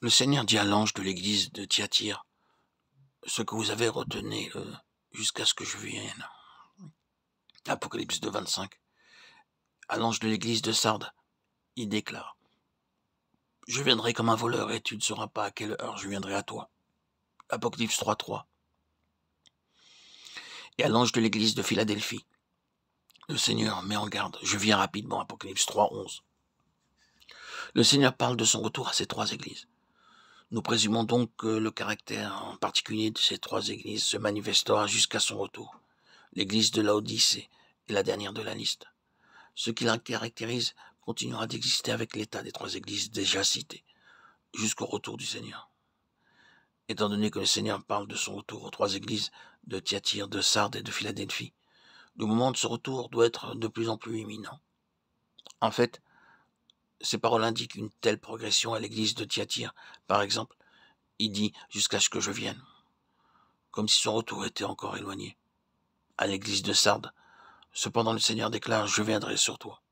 Le Seigneur dit à l'ange de l'église de Thyatire, ce que vous avez retenu jusqu'à ce que je vienne. Apocalypse 2, 25. À l'ange de l'église de Sardes, il déclare, je viendrai comme un voleur et tu ne sauras pas à quelle heure je viendrai à toi. Apocalypse 3, 3. Et à l'ange de l'église de Philadelphie, le Seigneur met en garde, je viens rapidement. Apocalypse 3, 11. Le Seigneur parle de son retour à ces trois églises. Nous présumons donc que le caractère en particulier de ces trois églises se manifestera jusqu'à son retour. L'église de Laodicée est la dernière de la liste. Ce qui la caractérise continuera d'exister avec l'état des trois églises déjà citées, jusqu'au retour du Seigneur. Étant donné que le Seigneur parle de son retour aux trois églises de Thyatire, de Sardes et de Philadelphie, le moment de ce retour doit être de plus en plus imminent. En fait, ces paroles indiquent une telle progression à l'église de Thyatire. Par exemple, il dit « jusqu'à ce que je vienne », comme si son retour était encore éloigné. À l'église de Sardes, cependant le Seigneur déclare « je viendrai sur toi »,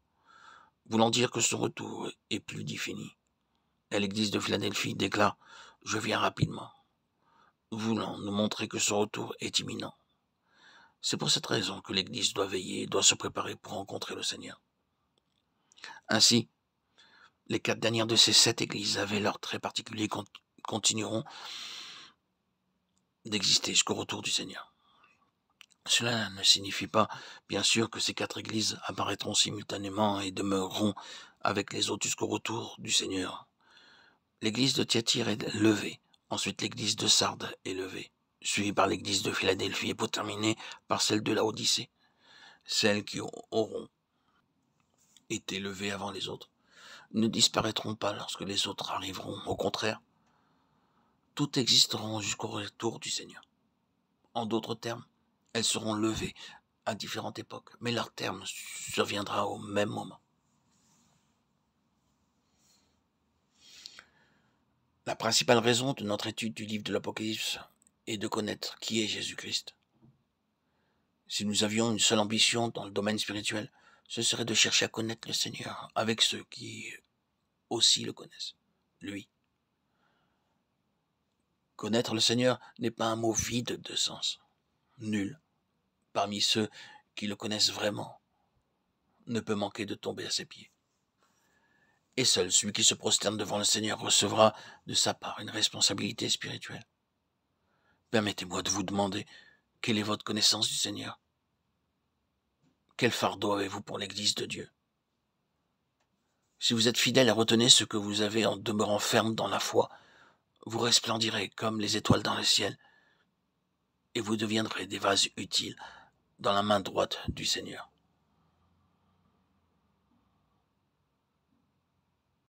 voulant dire que son retour est plus défini. À l'église de Philadelphie déclare « je viens rapidement », voulant nous montrer que son retour est imminent. C'est pour cette raison que l'Église doit veiller et doit se préparer pour rencontrer le Seigneur. Ainsi, les 4 dernières de ces 7 églises avaient leurs traits particuliers continueront d'exister jusqu'au retour du Seigneur. Cela ne signifie pas, bien sûr, que ces 4 églises apparaîtront simultanément et demeureront avec les autres jusqu'au retour du Seigneur. L'église de Thyatire est levée, ensuite l'église de Sardes est levée, suivie par l'église de Philadelphie et pour terminer par celle de Laodicée. Celles qui auront été levées avant les autres ne disparaîtront pas lorsque les autres arriveront. Au contraire, toutes existeront jusqu'au retour du Seigneur. En d'autres termes, elles seront levées à différentes époques, mais leur terme surviendra au même moment. La principale raison de notre étude du livre de l'Apocalypse est de connaître qui est Jésus-Christ. Si nous avions une seule ambition dans le domaine spirituel, ce serait de chercher à connaître le Seigneur avec ceux qui aussi le connaissent, lui. Connaître le Seigneur n'est pas un mot vide de sens. Nul, parmi ceux qui le connaissent vraiment, ne peut manquer de tomber à ses pieds. Et seul celui qui se prosterne devant le Seigneur recevra de sa part une responsabilité spirituelle. Permettez-moi de vous demander, quelle est votre connaissance du Seigneur? Quel fardeau avez-vous pour l'Église de Dieu? Si vous êtes fidèle et retenez ce que vous avez en demeurant ferme dans la foi, vous resplendirez comme les étoiles dans le ciel, et vous deviendrez des vases utiles dans la main droite du Seigneur.